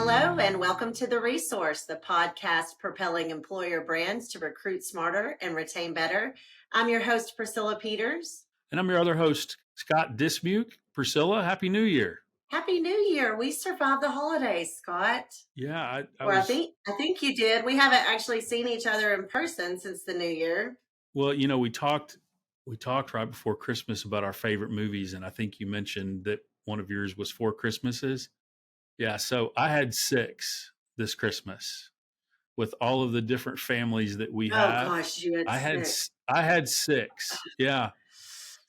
Hello, and welcome to The Resource, the podcast propelling employer brands to recruit smarter and retain better. I'm your host, Priscilla Peters. And I'm your other host, Scott Dismuke. Priscilla, Happy New Year. Happy New Year. We survived the holidays, Scott. Yeah, I think you did. We haven't actually seen each other in person since the new year. Well, we talked right before Christmas about our favorite movies, and I think you mentioned that one of yours was Four Christmases. Yeah, so I had 6 this Christmas with all of the different families that we have. Oh gosh, you had six. I had 6. Yeah.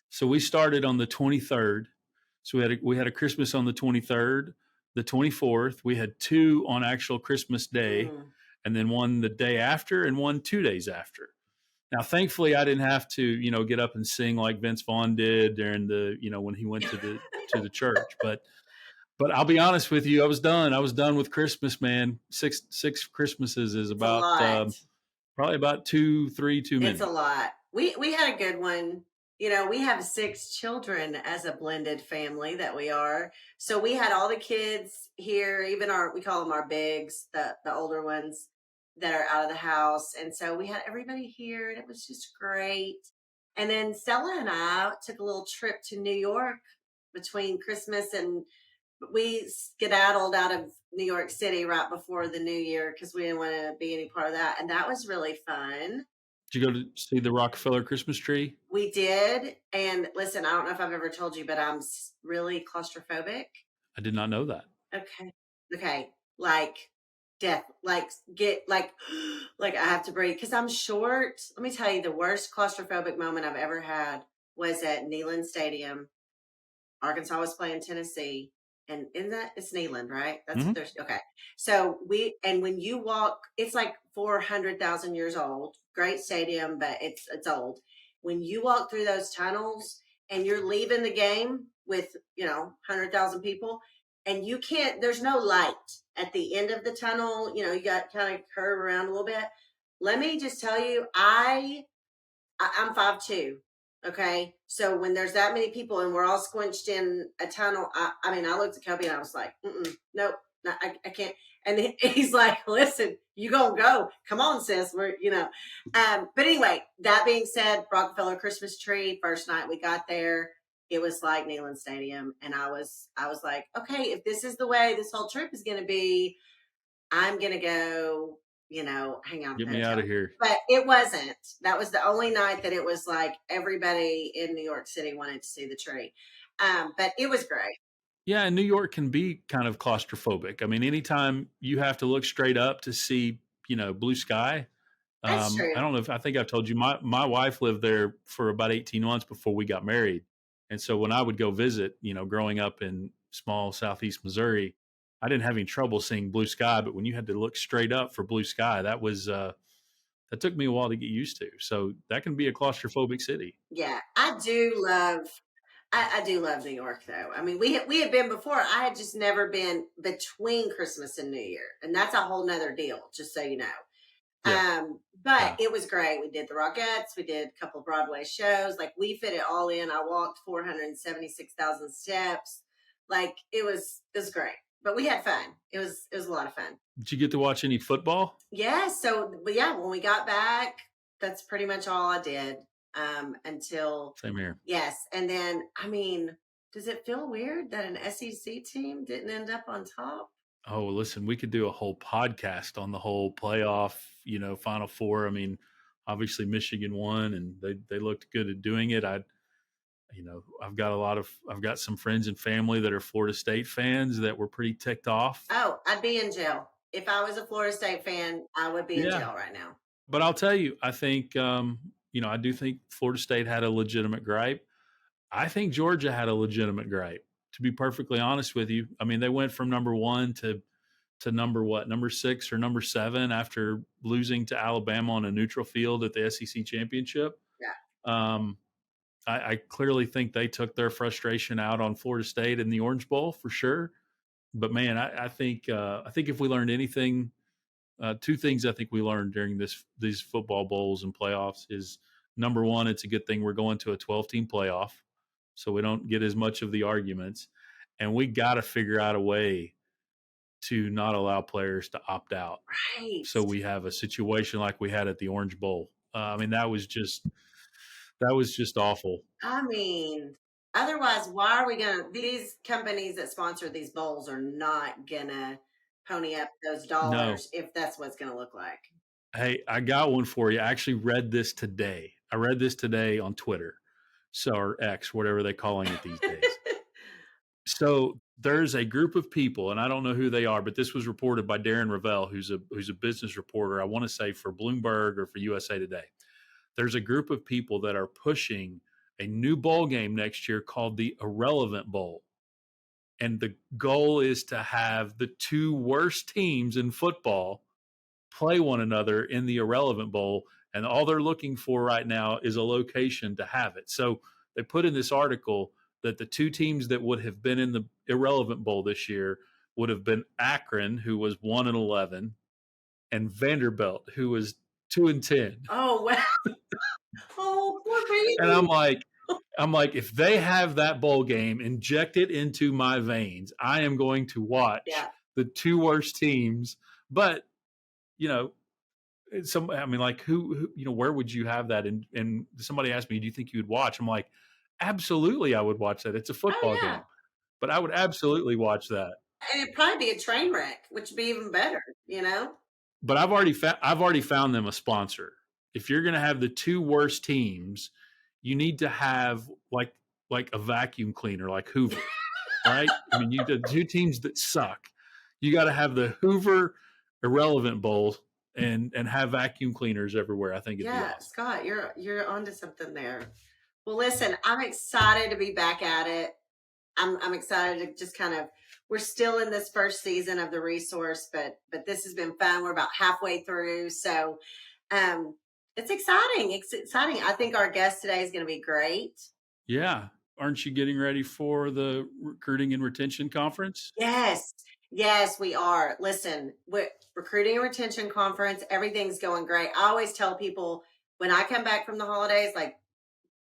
So we started on the 23rd. So we had a Christmas on the 23rd, the 24th. We had 2 on actual Christmas Day, and then one the day after and one 2 days after. Now, thankfully, I didn't have to, get up and sing like Vince Vaughn did during the, when he went to the church. But I'll be honest with you, I was done. I was done with Christmas, man. Six Christmases is about probably about 2-3 too many. It's a lot. We had a good one. We have 6 children as a blended family that we are. So we had all the kids here, even we call them our bigs, the older ones that are out of the house. And so we had everybody here, and it was just great. And then Stella and I took a little trip to New York between Christmas, and we skedaddled out of New York City right before the new year because we didn't want to be any part of that. And that was really fun. Did you go to see the Rockefeller Christmas tree? We did. And listen, I don't know if I've ever told you, but I'm really claustrophobic. I did not know that. Okay. Like death, like I have to breathe because I'm short. Let me tell you, the worst claustrophobic moment I've ever had was at Neyland Stadium. Arkansas was playing Tennessee. And it's Neyland, right? That's okay. So when you walk, it's like 400,000 years old. Great stadium, but it's old. When you walk through those tunnels and you're leaving the game with 100,000 people, and you can't. There's no light at the end of the tunnel. You got to kind of curve around a little bit. Let me just tell you, I'm 5'2". Okay. So when there's that many people and we're all squinched in a tunnel, I looked at Kobe and I was like, nope, I can't. And he's like, listen, you gonna go. Come on, sis. But anyway, that being said, Rockefeller Christmas tree, first night we got there, it was like Neyland Stadium. And I was like, okay, if this is the way this whole trip is going to be, I'm going to go, hang out. Get me out of here. But it wasn't. That was the only night that it was like everybody in New York City wanted to see the tree. But it was great. Yeah, and New York can be kind of claustrophobic. I mean, anytime you have to look straight up to see, blue sky. That's true. I don't know I think I've told you, my wife lived there for about 18 months before we got married. And so when I would go visit, growing up in small Southeast Missouri, I didn't have any trouble seeing blue sky, but when you had to look straight up for blue sky, that took me a while to get used to. So that can be a claustrophobic city. Yeah, I do love New York, though. I mean, we had been before. I had just never been between Christmas and New Year, and that's a whole nother deal, just so you know. Yeah. But it was great. We did the Rockettes. We did a couple of Broadway shows. Like, we fit it all in. I walked 476,000 steps. Like, it was great. But we had fun. It was a lot of fun. Did you get to watch any football? Yeah. So, when we got back, that's pretty much all I did until. Same here. Yes. And then, does it feel weird that an SEC team didn't end up on top? Oh, listen, we could do a whole podcast on the whole playoff, Final Four. I mean, obviously Michigan won and they looked good at doing it. I've got some friends and family that are Florida State fans that were pretty ticked off. Oh, I'd be in jail. If I was a Florida State fan, I would be in jail right now. But I'll tell you, I think, I do think Florida State had a legitimate gripe. I think Georgia had a legitimate gripe, to be perfectly honest with you. I mean, they went from number 1 to number 6 or number 7 after losing to Alabama on a neutral field at the SEC championship. Yeah. I clearly think they took their frustration out on Florida State in the Orange Bowl for sure. But man, I think if we learned anything, 2 things I think we learned during these football bowls and playoffs is, number 1, it's a good thing we're going to a 12-team playoff, so we don't get as much of the arguments, and we got to figure out a way to not allow players to opt out. Right. So we have a situation like we had at the Orange Bowl. I mean, that was just awful. I mean, otherwise, why are we gonna these companies that sponsor these bowls are not gonna pony up those No. dollars if that's what it's gonna look like. Hey, I got one for you. I actually read this today. I read this today on Twitter. So, or X, whatever they're calling it these days. So there's a group of people, and I don't know who they are, but this was reported by Darren Ravel, who's a business reporter, I want to say for Bloomberg or for USA Today. There's a group of people that are pushing a new bowl game next year called the Irrelevant Bowl. And the goal is to have the two worst teams in football play one another in the Irrelevant Bowl. And all they're looking for right now is a location to have it. So they put in this article that the two teams that would have been in the Irrelevant Bowl this year would have been Akron, who was 1-11, and Vanderbilt, who was 2-10. Oh wow. Oh, poor And baby. I'm like, if they have that bowl game, inject it into my veins, I am going to watch Yeah. the two worst teams. But, you know, I mean, like who, you know, where would you have that? And somebody asked me, do you think you would watch? I'm like, absolutely, I would watch that. It's a Oh football yeah. game, but I would absolutely watch that. And it'd probably be a train wreck, which would be even better, you know? But I've already found them a sponsor. If you're going to have the two worst teams, you need to have like a vacuum cleaner, like Hoover, right? I mean, you the two teams that suck. You got to have the Hoover Irrelevant Bowl and have vacuum cleaners everywhere. I think it'd be Yeah, awesome. Scott, you're onto something there. Well, listen, I'm excited to be back at it. I'm excited to just kind of we're still in this first season of the resource, but this has been fun. We're about halfway through. So um it's exciting. It's exciting. I think our guest today is gonna be great. Yeah. Aren't you getting ready for the recruiting and retention conference? Yes. Yes, we are. Listen, with recruiting and retention conference, everything's going great. I always tell people when I come back from the holidays, like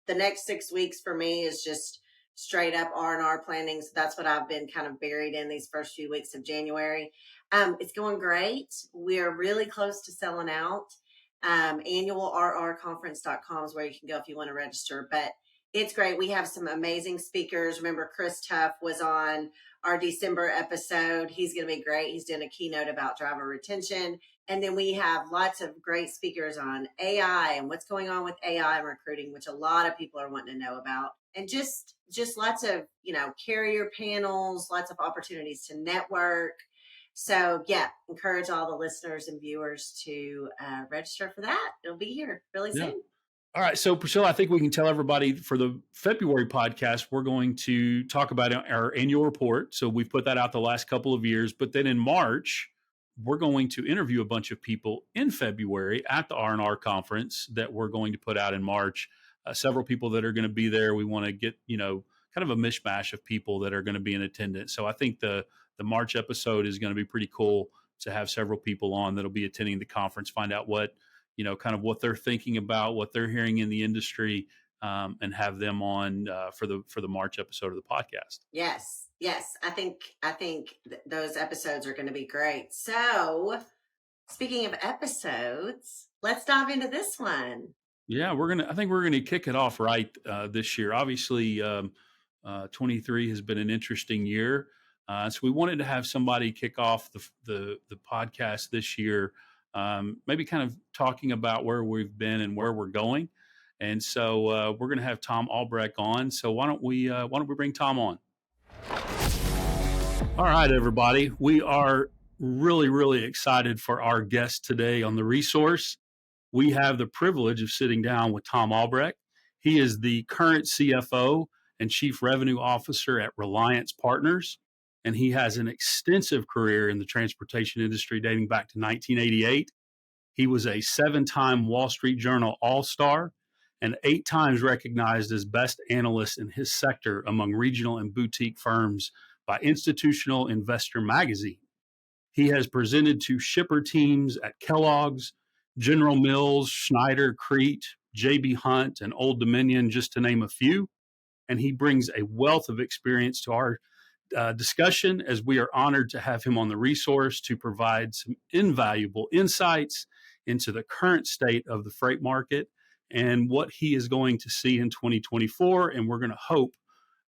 the next 6 weeks for me is just straight up R&R planning. So that's what I've been kind of buried in these first few weeks of January. It's going great. We're really close to selling out. Annualrrconference.com is where you can go if you want to register. But it's great. We have some amazing speakers. Remember, Chris Tuff was on our December episode. He's going to be great. He's doing a keynote about driver retention. And then we have lots of great speakers on AI and what's going on with AI and recruiting, which a lot of people are wanting to know about. And just lots of, carrier panels, lots of opportunities to network. So yeah, encourage all the listeners and viewers to register for that. It'll be here really Yeah. soon. All right. So, Priscilla, I think we can tell everybody for the February podcast, we're going to talk about our annual report. So, we've put that out the last couple of years. But then in March, we're going to interview a bunch of people in February at the R&R conference that we're going to put out in March. Several people that are going to be there. We want to get, kind of a mishmash of people that are going to be in attendance. So, I think the March episode is going to be pretty cool to have several people on that'll be attending the conference, find out what kind of what they're thinking about, what they're hearing in the industry, and have them on for the March episode of the podcast. Yes, I think those episodes are going to be great. So, speaking of episodes, let's dive into this one. Yeah, I think we're gonna kick it off right this year. Obviously, 23 has been an interesting year, so we wanted to have somebody kick off the podcast this year. Maybe kind of talking about where we've been and where we're going. And so we're going to have Thom Albrecht on. So why don't we bring Thom on? All right, everybody. We are really, really excited for our guest today on the resource. We have the privilege of sitting down with Thom Albrecht. He is the current CFO and Chief Revenue Officer at Reliance Partners. And he has an extensive career in the transportation industry dating back to 1988. He was a 7-time Wall Street Journal All-Star and 8 times recognized as best analyst in his sector among regional and boutique firms by Institutional Investor magazine. He has presented to shipper teams at Kellogg's, General Mills, Schneider, Crete, J.B. Hunt, and Old Dominion, just to name a few. And he brings a wealth of experience to our discussion, as we are honored to have him on the resource to provide some invaluable insights into the current state of the freight market and what he is going to see in 2024. And we're going to hope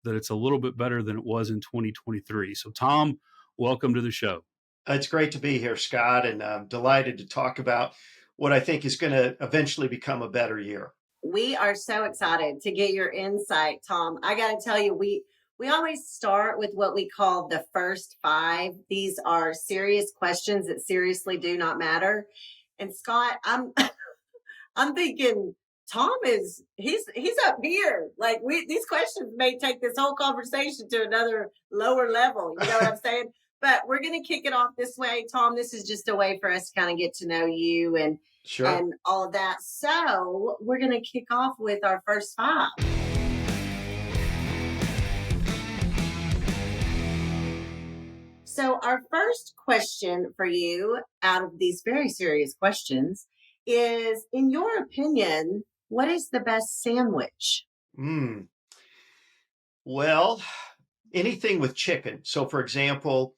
that it's a little bit better than it was in 2023. So, Thom, welcome to the show. It's great to be here, Scott, and I'm delighted to talk about what I think is going to eventually become a better year. We are so excited to get your insight, Thom. I got to tell you, we always start with what we call the first five. These are serious questions that seriously do not matter. And Scott, I'm I'm thinking Thom he's up here. Like these questions may take this whole conversation to another lower level. You know what I'm saying? But we're going to kick it off this way, Thom. This is just a way for us to kind of get to know you and Sure. all of that. So we're going to kick off with our first five. So our first question for you out of these very serious questions is, in your opinion, what is the best sandwich? Well, anything with chicken. So, for example,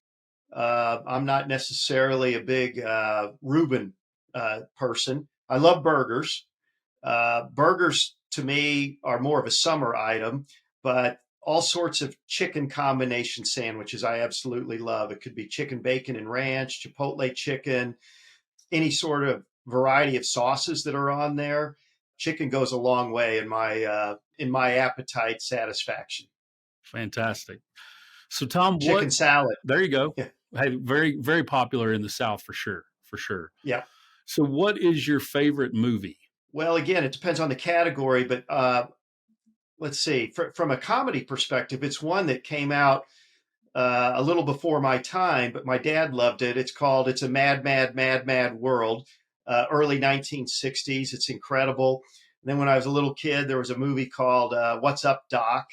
I'm not necessarily a big Reuben person. I love burgers. Burgers to me are more of a summer item, but all sorts of chicken combination sandwiches I absolutely love. It could be chicken bacon and ranch, chipotle chicken, any sort of variety of sauces that are on there. Chicken goes a long way in my appetite satisfaction. Fantastic. So, Thom, Chicken salad. there you go. Yeah. Hey, very, very popular in the South for sure. For sure. Yeah. So, what is your favorite movie? Well, again, it depends on the category, but let's see. From a comedy perspective, it's one that came out a little before my time, but my dad loved it. It's a Mad, Mad, Mad, Mad World, early 1960s. It's incredible. And then when I was a little kid, there was a movie called What's Up, Doc?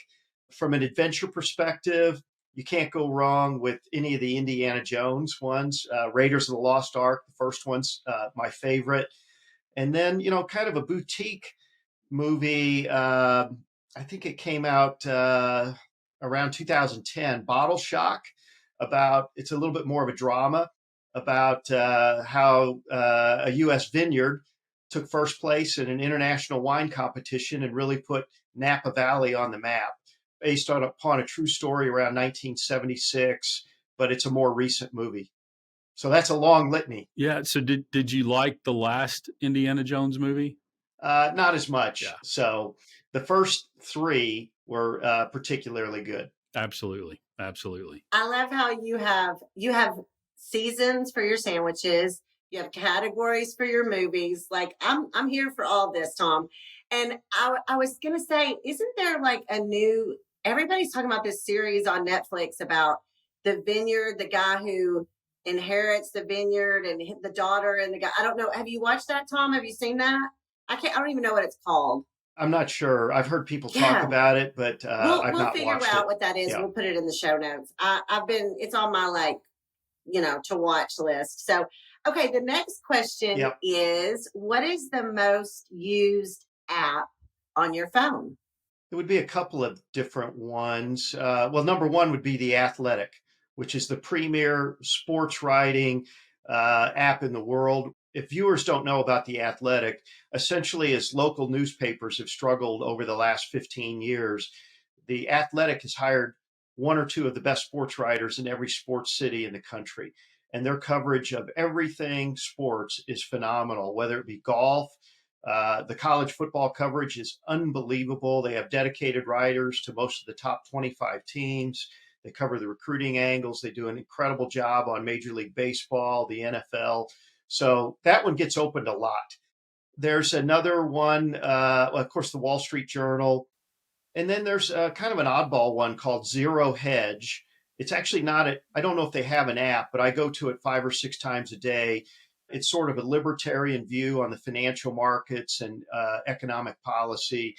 From an adventure perspective, you can't go wrong with any of the Indiana Jones ones. Raiders of the Lost Ark, the first one's my favorite. And then, kind of a boutique movie. I think it came out around 2010, Bottle Shock. It's a little bit more of a drama about how a U.S. vineyard took first place in an international wine competition and really put Napa Valley on the map, based upon a true story around 1976, but it's a more recent movie. So that's a long litany. Yeah. So did you like the last Indiana Jones movie? Not as much. Yeah. So the first three were particularly good. Absolutely. Absolutely. I love how you have seasons for your sandwiches. You have categories for your movies. Like I'm here for all this, Thom. And I was gonna say, isn't there like everybody's talking about this series on Netflix about the vineyard, the guy who inherits the vineyard and the daughter and the guy. I don't know. Have you watched that, Thom? Have you seen that? I don't even know what it's called. I'm not sure. I've heard people talk about it, but I've we'll not figure watched out it. what that is. Yeah. We'll put it in the show notes. It's on my to watch list. So, okay. The next question is, what is the most used app on your phone? It would be a couple of different ones. Well, number one would be The Athletic, which is the premier sports writing app in the world. If viewers don't know about The Athletic, essentially as local newspapers have struggled over the last 15 years, The Athletic has hired one or two of the best sports writers in every sports city in the country. And their coverage of everything sports is phenomenal, whether it be golf. The college football coverage is unbelievable. They have dedicated writers to most of the top 25 teams. They cover the recruiting angles. They do an incredible job on Major League Baseball, the NFL. So that one gets opened a lot. There's another one, of course, the Wall Street Journal. And then there's kind of an oddball one called Zero Hedge. It's actually I don't know if they have an app, but I go to it 5 or 6 times a day. It's sort of a libertarian view on the financial markets and economic policy.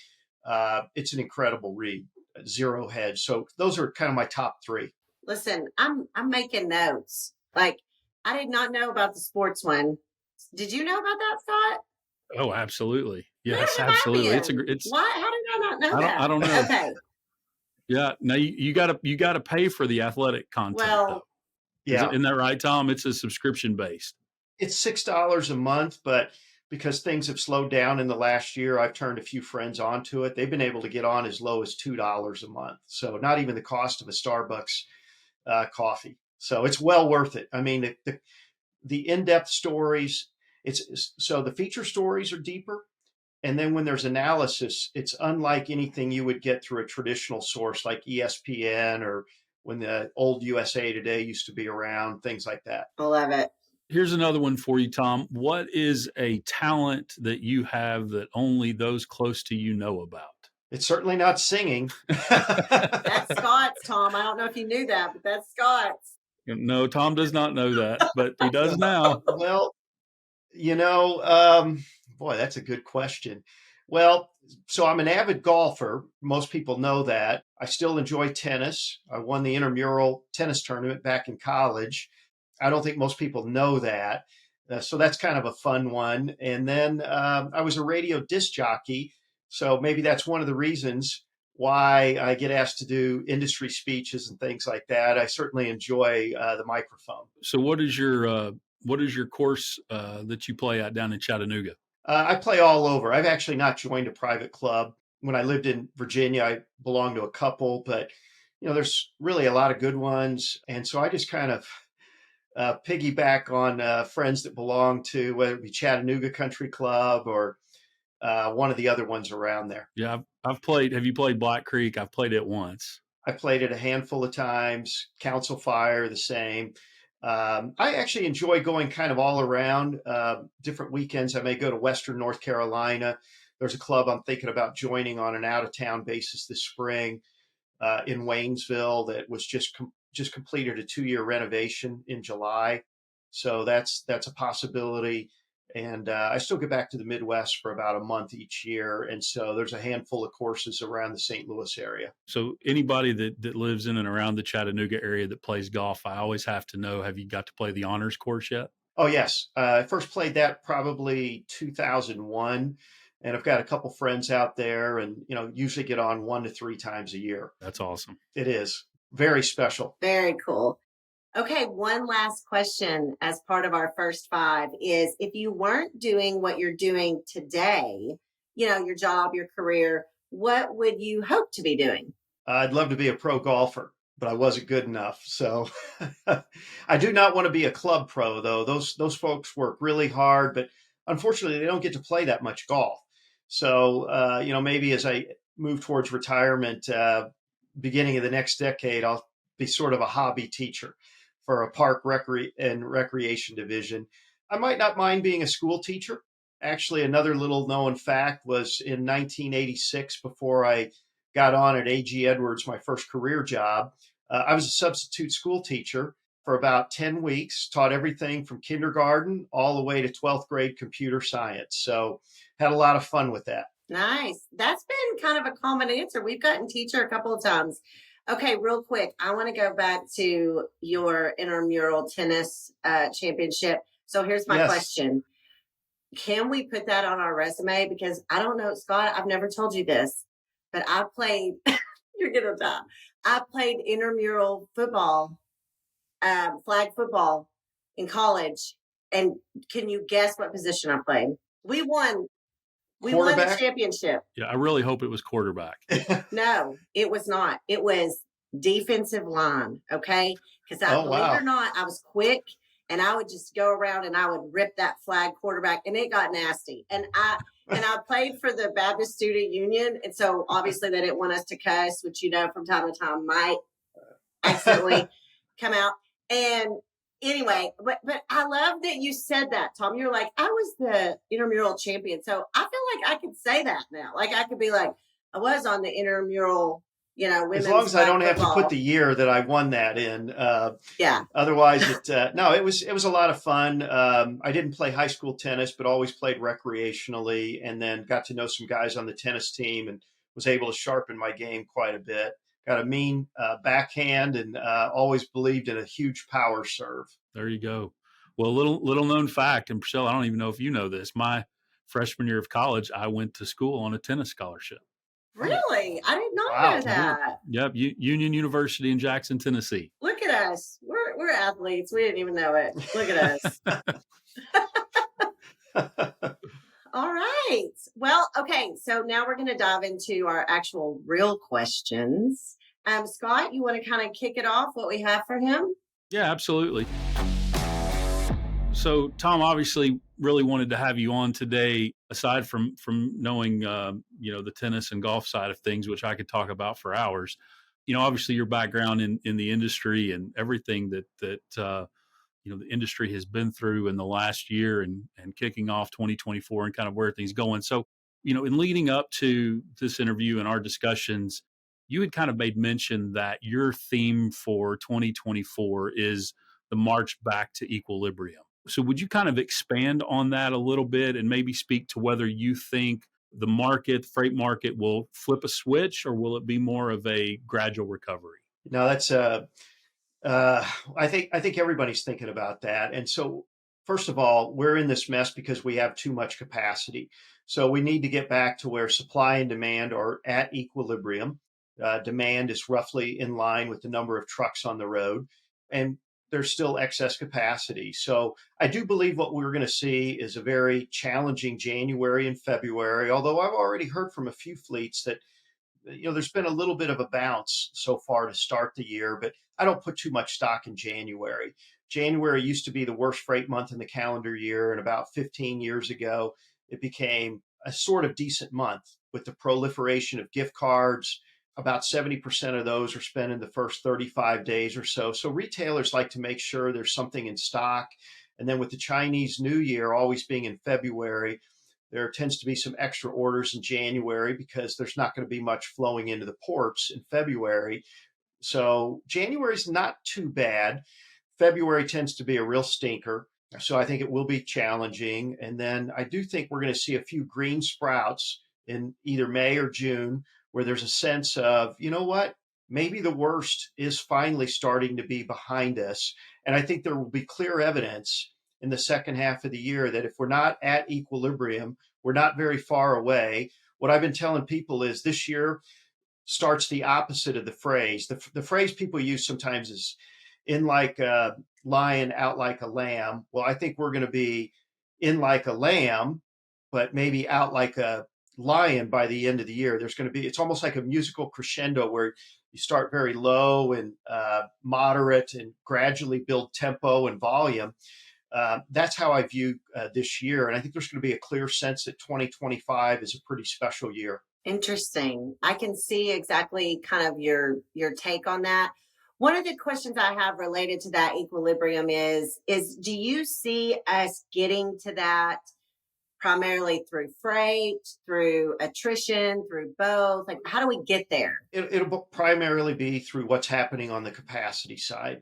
It's an incredible read, Zero Hedge. So those are kind of my top 3. Listen, I'm making notes. Like, I did not know about the sports one. Did you know about that, Scott? Oh, absolutely. Yes, absolutely. Why? How did I not know that? I don't know. Okay. Yeah. Now you gotta pay for the athletic content though. Well, Yeah. Isn't that right, Tom? It's a subscription based. It's $6 a month, but because things have slowed down in the last year, I've turned a few friends onto it. They've been able to get on as low as $2 a month. So not even the cost of a Starbucks coffee. So it's well worth it. I mean, the in-depth stories, so the feature stories are deeper. And then when there's analysis, it's unlike anything you would get through a traditional source like ESPN or when the old USA Today used to be around, things like that. I love it. Here's another one for you, Tom. What is a talent that you have that only those close to you know about? It's certainly not singing. That's Scott's, Tom. I don't know if you knew that, but that's Scott's. No, Tom does not know that, but he does now. Well, boy, that's a good question. Well, so I'm an avid golfer. Most people know that. I still enjoy tennis. I won the intramural tennis tournament back in college. I don't think most people know that. So that's kind of a fun one. And then I was a radio disc jockey. So maybe that's one of the reasons why I get asked to do industry speeches and things like that. I certainly enjoy the microphone. So what is your course that you play at down in Chattanooga? I play all over. I've actually not joined a private club. When I lived in Virginia, I belonged to a couple, but there's really a lot of good ones. And so I just kind of piggyback on friends that belong to whether it be Chattanooga Country Club or one of the other ones around there. Yeah, I've played. Have you played Black Creek? I've played it once. I played it a handful of times. Council Fire, the same. I actually enjoy going kind of all around. Different weekends, I may go to Western North Carolina. There's a club I'm thinking about joining on an out-of-town basis this spring in Waynesville that was just completed a 2-year renovation in July. So that's a possibility. And I still get back to the Midwest for about a month each year. And so there's a handful of courses around the St. Louis area. So anybody that lives in and around the Chattanooga area that plays golf, I always have to know, have you got to play the honors course yet? Oh, yes. I first played that probably 2001. And I've got a couple friends out there and, usually get on 1 to 3 times a year. That's awesome. It is very special. Very cool. Okay, one last question as part of our first 5 is if you weren't doing what you're doing today, your job, your career, what would you hope to be doing? I'd love to be a pro golfer, but I wasn't good enough. So I do not want to be a club pro, though. Those folks work really hard, but unfortunately, they don't get to play that much golf. So, maybe as I move towards retirement, beginning of the next decade, I'll be sort of a hobby teacher for a park and recreation division. I might not mind being a school teacher. Actually, another little known fact was in 1986, before I got on at A.G. Edwards, my first career job, I was a substitute school teacher for about 10 weeks, taught everything from kindergarten all the way to 12th grade computer science. So had a lot of fun with that. Nice. That's been kind of a common answer. We've gotten teacher a couple of times. Okay, real quick. I want to go back to your intramural tennis championship. So here's my question. Can we put that on our resume? Because I don't know, Scott, I've never told you this, but I played, you're going to die. I played intramural football, flag football in college. And can you guess what position I played? We won the championship. Yeah, I really hope it was quarterback. No, it was not. It was defensive line. Okay. Because believe it or not, I was quick and I would just go around and I would rip that flag quarterback and it got nasty. And I played for the Baptist Student Union. And so obviously they didn't want us to cuss, which, from time to time might accidentally come out. And anyway, but I love that you said that, Tom. You're like, I was the intramural champion. So I feel like I could say that now. Like I could be like, I was on the intramural, women's. As long as I don't have to put the year that I won that in. Yeah. Otherwise, it was a lot of fun. I didn't play high school tennis, but always played recreationally, and then got to know some guys on the tennis team and was able to sharpen my game quite a bit. Got a mean backhand and always believed in a huge power serve. There you go. Well, little known fact, and Priscilla, I don't even know if you know this. My freshman year of college, I went to school on a tennis scholarship. Really? I did not know Wow. that. Yep. Union University in Jackson, Tennessee. Look at us. We're athletes. We didn't even know it. Look at us. All right. Well, okay. So now we're going to dive into our actual real questions. Scott, you want to kind of kick it off? What we have for him? Yeah, absolutely. So, Thom, obviously, really wanted to have you on today. Aside from knowing, the tennis and golf side of things, which I could talk about for hours. Obviously, your background in the industry and everything that the industry has been through in the last year and kicking off 2024 and kind of where things going. So, in leading up to this interview and our discussions, you had kind of made mention that your theme for 2024 is the march back to equilibrium. So would you kind of expand on that a little bit and maybe speak to whether you think the freight market will flip a switch, or will it be more of a gradual recovery? No, that's I think everybody's thinking about that. And so, first of all, we're in this mess because we have too much capacity. So we need to get back to where supply and demand are at equilibrium. Demand is roughly in line with the number of trucks on the road, and there's still excess capacity. So I do believe what we're going to see is a very challenging January and February. Although I've already heard from a few fleets that there's been a little bit of a bounce so far to start the year, but I don't put too much stock in January. January used to be the worst freight month in the calendar year, and about 15 years ago, it became a sort of decent month with the proliferation of gift cards. About 70% of those are spent in the first 35 days or so. So retailers like to make sure there's something in stock. And then with the Chinese New Year always being in February, there tends to be some extra orders in January because there's not going to be much flowing into the ports in February. So January is not too bad. February tends to be a real stinker. So I think it will be challenging. And then I do think we're going to see a few green sprouts in either May or June, where there's a sense of, you know what, maybe the worst is finally starting to be behind us. And I think there will be clear evidence in the second half of the year that if we're not at equilibrium, we're not very far away. What I've been telling people is this year starts the opposite of the phrase. The phrase people use sometimes is in like a lion, out like a lamb. Well, I think we're going to be in like a lamb, but maybe out like a lion by the end of the year. It's almost like a musical crescendo where you start very low and moderate and gradually build tempo and volume. That's how I view this year. And I think there's going to be a clear sense that 2025 is a pretty special year. Interesting. I can see exactly kind of your take on that. One of the questions I have related to that equilibrium is do you see us getting to that primarily through freight, through attrition, through both? Like, how do we get there? It'll primarily be through what's happening on the capacity side.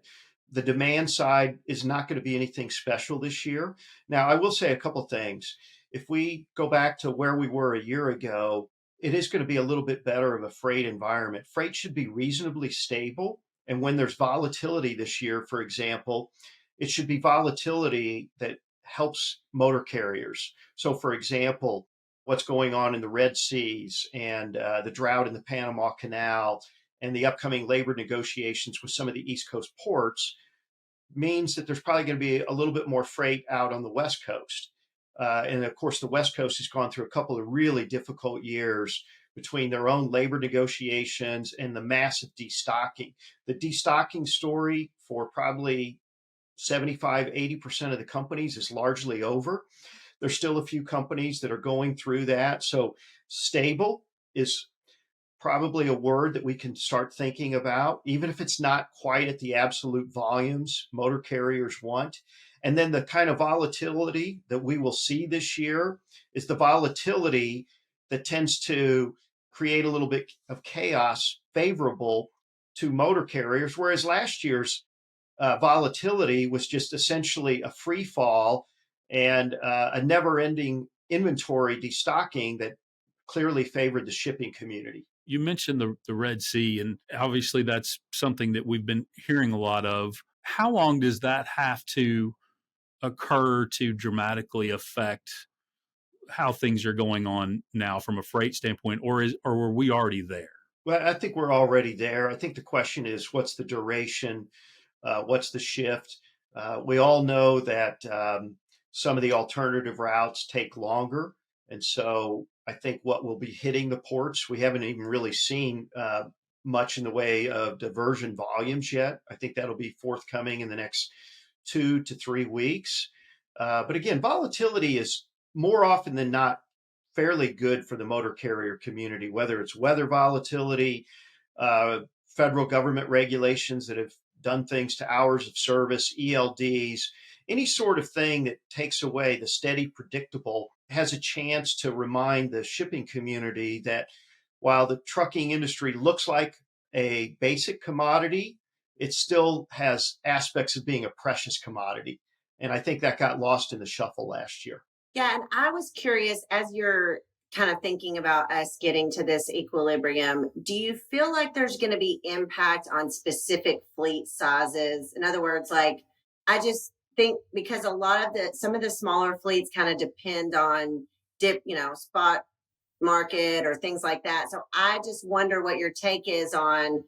The demand side is not going to be anything special this year. Now, I will say a couple things. If we go back to where we were a year ago, it is going to be a little bit better of a freight environment. Freight should be reasonably stable. And when there's volatility this year, for example, it should be volatility that helps motor carriers. So, for example, what's going on in the Red Seas and the drought in the Panama Canal and the upcoming labor negotiations with some of the East Coast ports means that there's probably going to be a little bit more freight out on the West Coast. And of course, the West Coast has gone through a couple of really difficult years between their own labor negotiations and the massive destocking. The destocking story for probably 75, 80% of the companies is largely over. There's still a few companies that are going through that. So stable is probably a word that we can start thinking about, even if it's not quite at the absolute volumes motor carriers want. And then the kind of volatility that we will see this year is the volatility that tends to create a little bit of chaos favorable to motor carriers, whereas last year's volatility was just essentially a free fall and a never-ending inventory destocking that clearly favored the shipping community. You mentioned the Red Sea, and obviously that's something that we've been hearing a lot of. How long does that have to occur to dramatically affect how things are going on now from a freight standpoint, or were we already there? Well, I think we're already there. I think the question is, what's the duration? What's the shift? We all know that some of the alternative routes take longer. And so I think what will be hitting the ports, we haven't even really seen much in the way of diversion volumes yet. I think that'll be forthcoming in the next 2 to 3 weeks. But again, volatility is more often than not fairly good for the motor carrier community, whether it's weather volatility, uh, federal government regulations that have done things to hours of service, ELDs, any sort of thing that takes away the steady, predictable has a chance to remind the shipping community that while the trucking industry looks like a basic commodity, it still has aspects of being a precious commodity. And I think that got lost in the shuffle last year. Yeah, and I was curious as you're kind of thinking about us getting to this equilibrium, do you feel like there's going to be impact on specific fleet sizes? In other words, like I just think because a lot of some of the smaller fleets kind of depend on spot market or things like that. So I just wonder what your take is on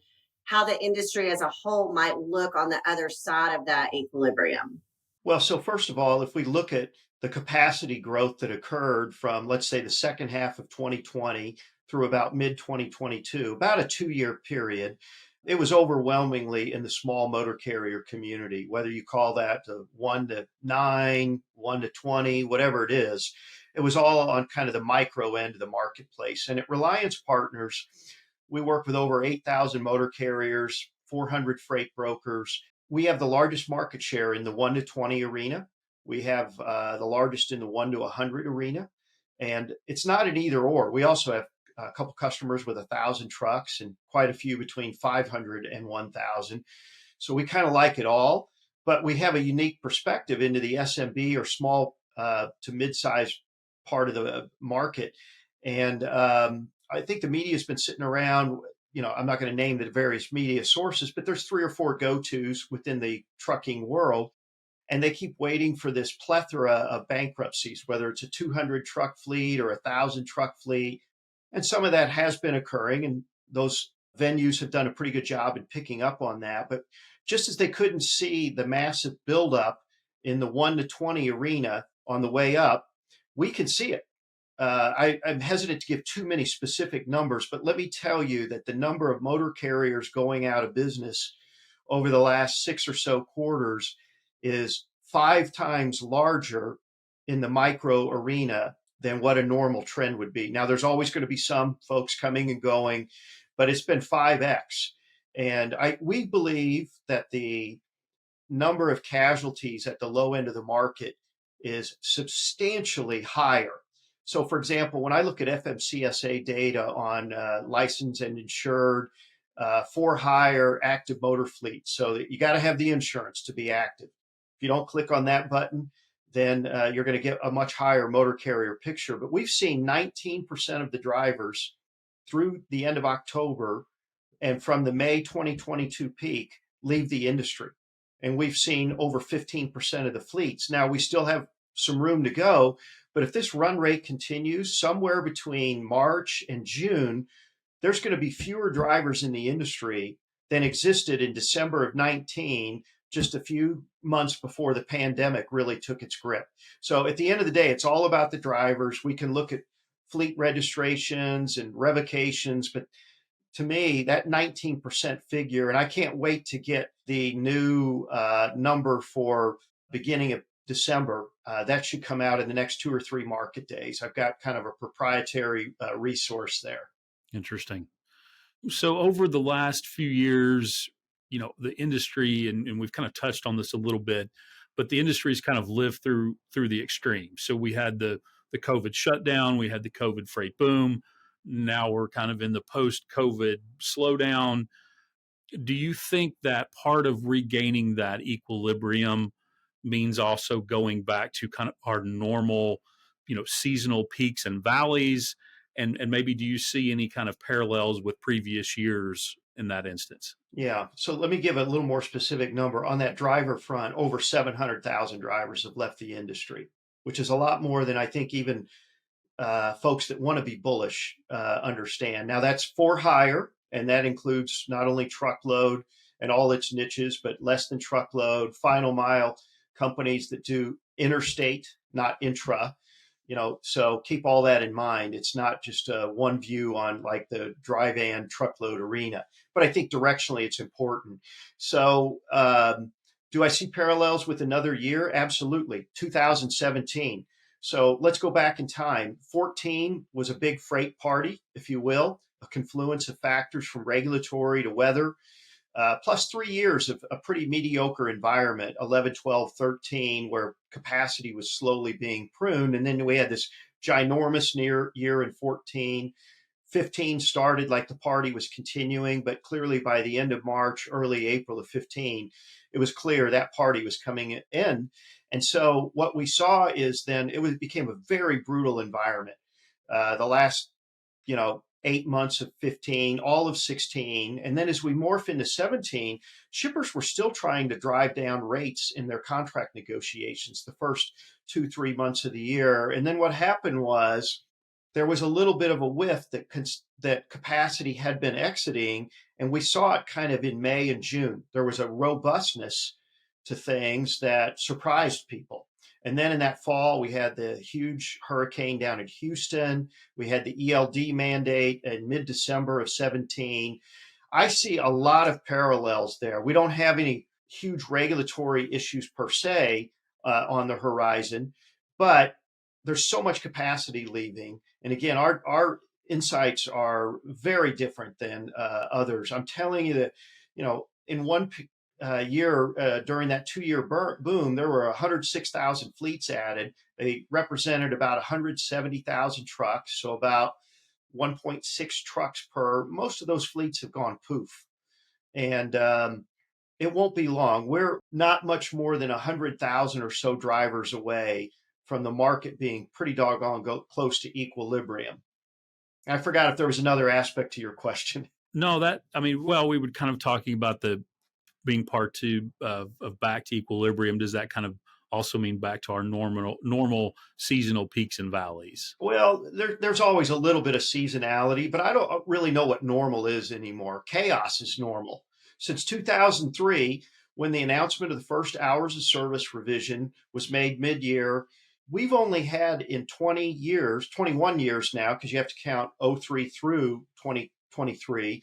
how the industry as a whole might look on the other side of that equilibrium. Well, so first of all, if we look at the capacity growth that occurred from, let's say, the second half of 2020 through about mid 2022, about a 2 year period, it was overwhelmingly in the small motor carrier community, whether you call that 1 to 9, 1 to 20, whatever it is. It was all on kind of the micro end of the marketplace. And at Reliance Partners, we work with over 8,000 motor carriers, 400 freight brokers. We have the largest market share in the 1 to 20 arena. We have the largest in the 1 to 100 arena. And it's not an either or. We also have a couple customers with 1,000 trucks and quite a few between 500 and 1,000. So we kind of like it all, but we have a unique perspective into the SMB or small to mid-sized part of the market. And I think the media has been sitting around, I'm not going to name the various media sources, but there's 3 or 4 go-tos within the trucking world. And they keep waiting for this plethora of bankruptcies, whether it's a 200 truck fleet or 1,000 truck fleet. And some of that has been occurring, and those venues have done a pretty good job in picking up on that. But just as they couldn't see the massive buildup in the 1 to 20 arena on the way up, we can see it. I'm hesitant to give too many specific numbers, but let me tell you that the number of motor carriers going out of business over the last 6 or so quarters is 5 times larger in the micro arena than what a normal trend would be. Now, there's always going to be some folks coming and going, but it's been 5x. And we believe that the number of casualties at the low end of the market is substantially higher. So, for example, when I look at FMCSA data on licensed and insured for hire active motor fleets, so that you got to have the insurance to be active. If you don't click on that button, then you're going to get a much higher motor carrier picture. But we've seen 19% of the drivers through the end of October and from the May 2022 peak leave the industry. And we've seen over 15% of the fleets. Now, we still have some room to go, but if this run rate continues somewhere between March and June, there's going to be fewer drivers in the industry than existed in December of 19, just a few months before the pandemic really took its grip. So at the end of the day, it's all about the drivers. We can look at fleet registrations and revocations, but to me, that 19% figure, and I can't wait to get the new number for beginning of December. That should come out in the next 2 or 3 market days. I've got kind of a proprietary resource there. Interesting. So over the last few years, the industry, and we've kind of touched on this a little bit, but the industry's kind of lived through the extreme. So we had the COVID shutdown, we had the COVID freight boom. Now we're kind of in the post-COVID slowdown. Do you think that part of regaining that equilibrium means also going back to kind of our normal, seasonal peaks and valleys? And maybe do you see any kind of parallels with previous years in that instance? Yeah. So let me give a little more specific number. On that driver front, over 700,000 drivers have left the industry, which is a lot more than I think even folks that want to be bullish understand. Now that's for hire, and that includes not only truckload and all its niches, but less than truckload, final mile companies that do interstate, not intra. So keep all that in mind. It's not just one view on like the dry van truckload arena, but I think directionally it's important. So do I see parallels with another year? Absolutely. 2017. So let's go back in time. 14 was a big freight party, if you will, a confluence of factors from regulatory to weather, plus 3 years of a pretty mediocre environment, 11, 12, 13, where capacity was slowly being pruned. And then we had this ginormous year in 14. 15 started like the party was continuing, but clearly by the end of March, early April of 15, it was clear that party was coming in. And so what we saw is then became a very brutal environment. The last, 8 months of 15, all of 16. And then as we morph into 17, shippers were still trying to drive down rates in their contract negotiations the first 2, 3 months of the year. And then what happened was there was a little bit of a whiff that capacity had been exiting, and we saw it kind of in May and June. There was a robustness to things that surprised people. And then in that fall, we had the huge hurricane down in Houston. We had the ELD mandate in mid-December of 17. I see a lot of parallels there. We don't have any huge regulatory issues per se on the horizon, but there's so much capacity leaving. And again, our insights are very different than others. I'm telling you that, in one year, during that 2-year boom, there were 106,000 fleets added. They represented about 170,000 trucks, so about 1.6 trucks per. Most of those fleets have gone poof. And it won't be long. We're not much more than 100,000 or so drivers away from the market being pretty doggone close to equilibrium. I forgot if there was another aspect to your question. No, we were kind of talking about the being part two of back to equilibrium. Does that kind of also mean back to our normal seasonal peaks and valleys? Well, there's always a little bit of seasonality, but I don't really know what normal is anymore. Chaos is normal. Since 2003, when the announcement of the first hours of service revision was made mid-year, we've only had in 21 years now, because you have to count 03 through 2023,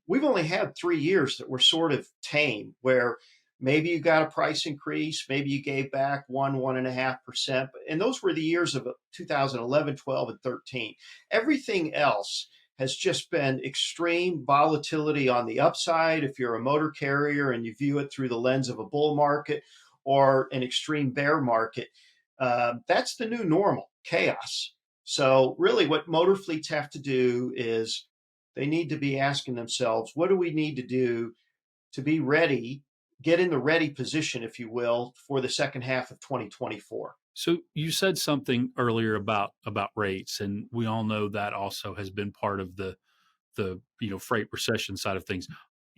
we've only had 3 years that were sort of tame, where maybe you got a price increase, maybe you gave back 1.5%. And those were the years of 2011, 12, and 13. Everything else has just been extreme volatility on the upside if you're a motor carrier and you view it through the lens of a bull market or an extreme bear market. That's the new normal, chaos. So really what motor fleets have to do is they need to be asking themselves, what do we need to do to be ready, get in the ready position, if you will, for the second half of 2024? So you said something earlier about rates, and we all know that also has been part of the freight recession side of things.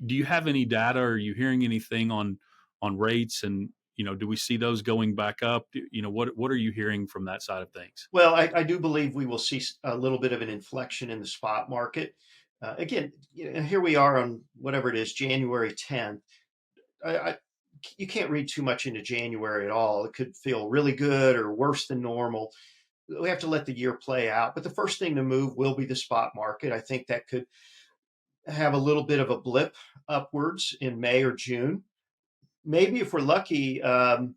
Do you have any data? Or are you hearing anything on rates? And do we see those going back up? What are you hearing from that side of things? Well, I do believe we will see a little bit of an inflection in the spot market. Again, here we are on whatever it is, January 10th. You can't read too much into January at all. It could feel really good or worse than normal. We have to let the year play out. But the first thing to move will be the spot market. I think that could have a little bit of a blip upwards in May or June. Maybe if we're lucky,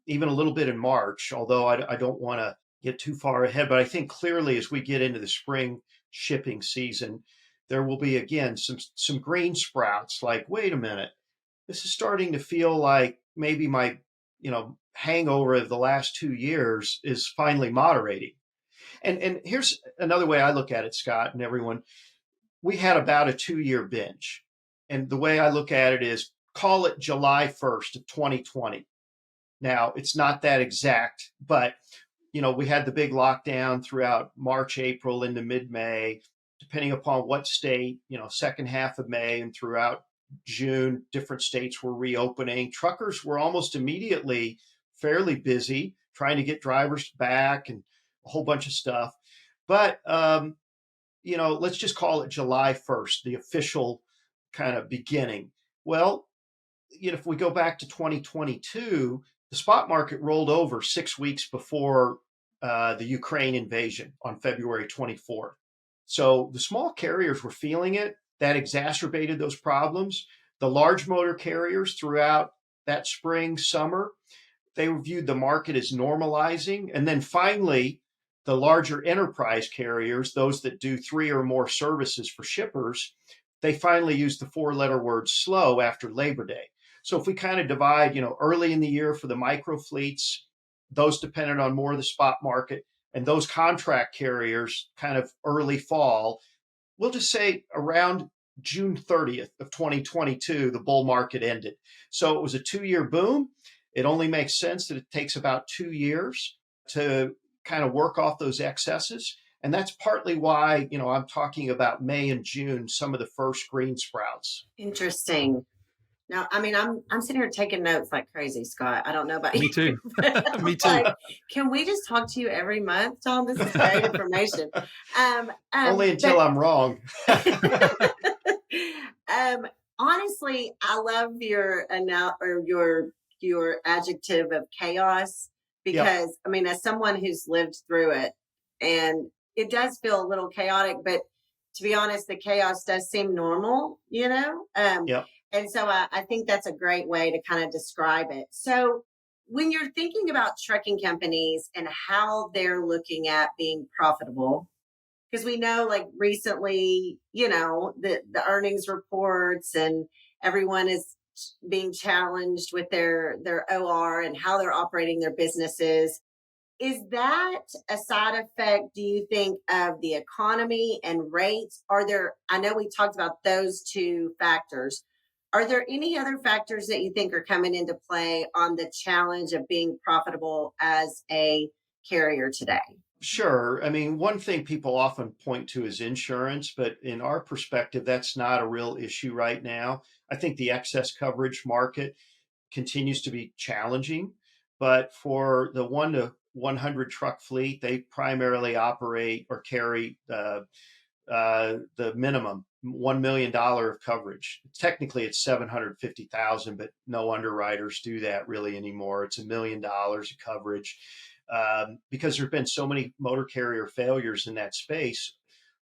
even a little bit in March, although I don't want to get too far ahead. But I think clearly as we get into the spring shipping season, there will be, again, some green sprouts like, wait a minute, this is starting to feel like maybe my, hangover of the last 2 years is finally moderating. And here's another way I look at it, Scott, and everyone. We had about a 2-year binge. And the way I look at it is, call it July 1st of 2020. Now, it's not that exact, but, we had the big lockdown throughout March, April into mid-May, depending upon what state, second half of May and throughout June, different states were reopening. Truckers were almost immediately fairly busy trying to get drivers back and a whole bunch of stuff. But, let's just call it July 1st, the official kind of beginning. Well, if we go back to 2022, the spot market rolled over 6 weeks before the Ukraine invasion on February 24th. So the small carriers were feeling it. That exacerbated those problems. The large motor carriers throughout that spring, summer, they viewed the market as normalizing. And then finally, the larger enterprise carriers, those that do 3 or more services for shippers, they finally used the 4-letter word slow after Labor Day. So if we kind of divide, early in the year for the micro fleets, those dependent on more of the spot market, and those contract carriers kind of early fall, we'll just say around June 30th of 2022, the bull market ended. So it was a 2-year boom. It only makes sense that it takes about 2 years to kind of work off those excesses. And that's partly why, I'm talking about May and June, some of the first green sprouts. Interesting. Now, I mean, I'm sitting here taking notes like crazy, Scott. I don't know about Me you. too. Me too. Like, can we just talk to you every month, Tom? This is great information. Only until I'm wrong. Honestly, I love your adjective of chaos Yep. because I mean, as someone who's lived through it, and it does feel a little chaotic, but to be honest, the chaos does seem normal, Yep. and so I think that's a great way to kind of describe it. So when you're thinking about trucking companies and how they're looking at being profitable, because we know like recently, the earnings reports and everyone is being challenged with their OR and how they're operating their businesses. Is that a side effect, do you think, of the economy and rates? I know we talked about those two factors. Are there any other factors that you think are coming into play on the challenge of being profitable as a carrier today? Sure. I mean, one thing people often point to is insurance, but in our perspective, that's not a real issue right now. I think the excess coverage market continues to be challenging, but for the 1 to 100 truck fleet, they primarily operate or carry the minimum $1 million of coverage. Technically, it's 750,000, but no underwriters do that really anymore. It's $1 million of coverage because there've been so many motor carrier failures in that space.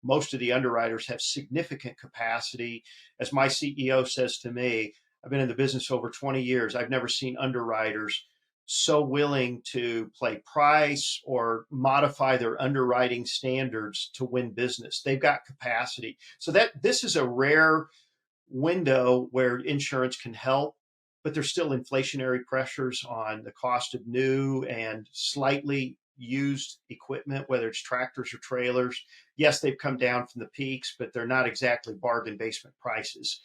Most of the underwriters have significant capacity. As my CEO says to me, I've been in the business over 20 years. I've never seen underwriters so willing to play price or modify their underwriting standards to win business. They've got capacity. So that this is a rare window where insurance can help, but there's still inflationary pressures on the cost of new and slightly used equipment, whether it's tractors or trailers. Yes, they've come down from the peaks, but they're not exactly bargain basement prices.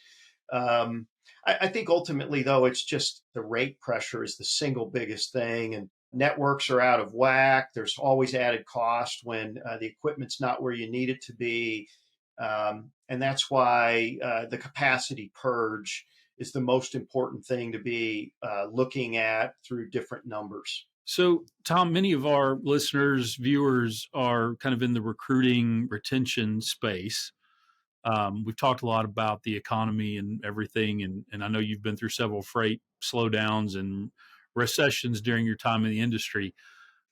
I think ultimately, though, it's just the rate pressure is the single biggest thing. And networks are out of whack. There's always added cost when the equipment's not where you need it to be. And that's why the capacity purge is the most important thing to be looking at through different numbers. So, Tom, many of our listeners, viewers are kind of in the recruiting retention space. We've talked a lot about the economy and everything, and I know you've been through several freight slowdowns and recessions during your time in the industry.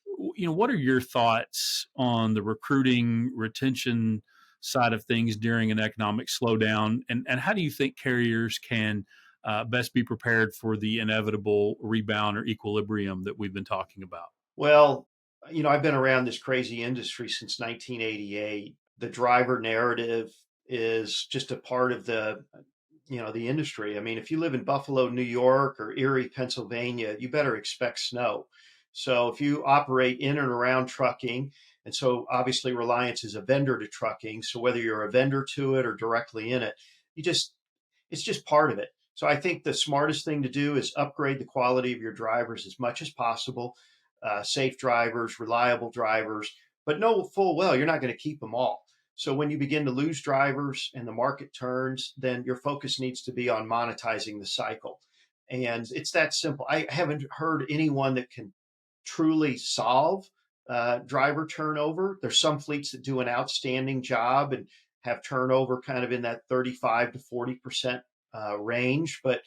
What are your thoughts on the recruiting retention side of things during an economic slowdown, and how do you think carriers can best be prepared for the inevitable rebound or equilibrium that we've been talking about? Well, I've been around this crazy industry since 1988. The driver narrative is just a part of the industry. I mean, if you live in Buffalo, New York, or Erie, Pennsylvania, you better expect snow. So if you operate in and around trucking, and so obviously Reliance is a vendor to trucking. So whether you're a vendor to it or directly in it, it's just part of it. So I think the smartest thing to do is upgrade the quality of your drivers as much as possible. Safe drivers, reliable drivers, but know full well you're not going to keep them all. So when you begin to lose drivers and the market turns, then your focus needs to be on monetizing the cycle. And it's that simple. I haven't heard anyone that can truly solve driver turnover. There's some fleets that do an outstanding job and have turnover kind of in that 35 to 40% range. But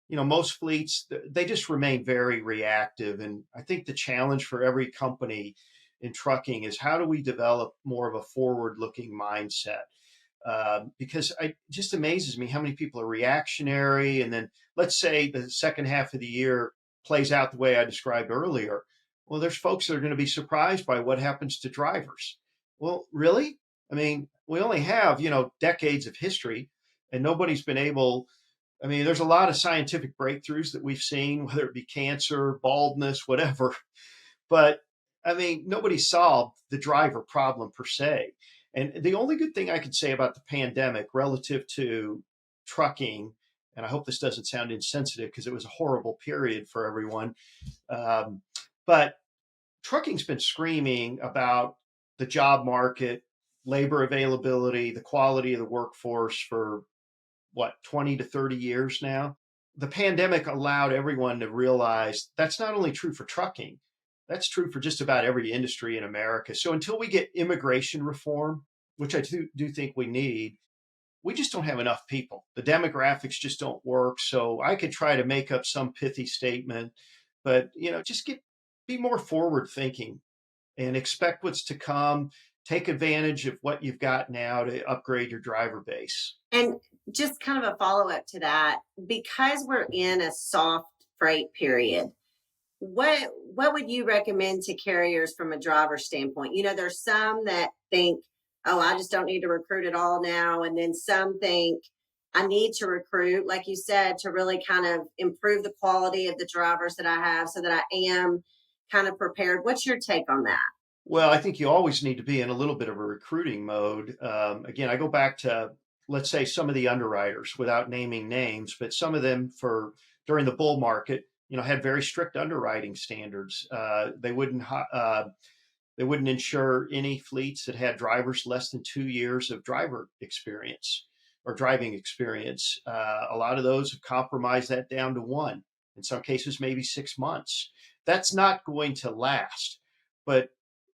most fleets, they just remain very reactive. And I think the challenge for every company in trucking is how do we develop more of a forward-looking mindset? Because it just amazes me how many people are reactionary. And then let's say the second half of the year plays out the way I described earlier. Well, there's folks that are going to be surprised by what happens to drivers. Well, really? I mean, we only have, decades of history, and nobody's been able. I mean, there's a lot of scientific breakthroughs that we've seen, whether it be cancer, baldness, whatever. But I mean, nobody solved the driver problem per se. And the only good thing I could say about the pandemic relative to trucking, and I hope this doesn't sound insensitive because it was a horrible period for everyone, but trucking's been screaming about the job market, labor availability, the quality of the workforce for 20 to 30 years now. The pandemic allowed everyone to realize that's not only true for trucking, that's true for just about every industry in America. So until we get immigration reform, which I do think we need, we just don't have enough people. The demographics just don't work. So I could try to make up some pithy statement, but just be more forward thinking and expect what's to come. Take advantage of what you've got now to upgrade your driver base. And just kind of a follow-up to that, because we're in a soft freight period, what would you recommend to carriers from a driver standpoint? There's some that think, oh, I just don't need to recruit at all now. And then some think I need to recruit, like you said, to really kind of improve the quality of the drivers that I have so that I am kind of prepared. What's your take on that? Well, I think you always need to be in a little bit of a recruiting mode. Again, I go back to, let's say, some of the underwriters, without naming names, but some of them during the bull market, had very strict underwriting standards. They wouldn't insure any fleets that had drivers less than 2 years of driver experience or driving experience. A lot of those have compromised that down to 1, in some cases, maybe 6 months. That's not going to last. But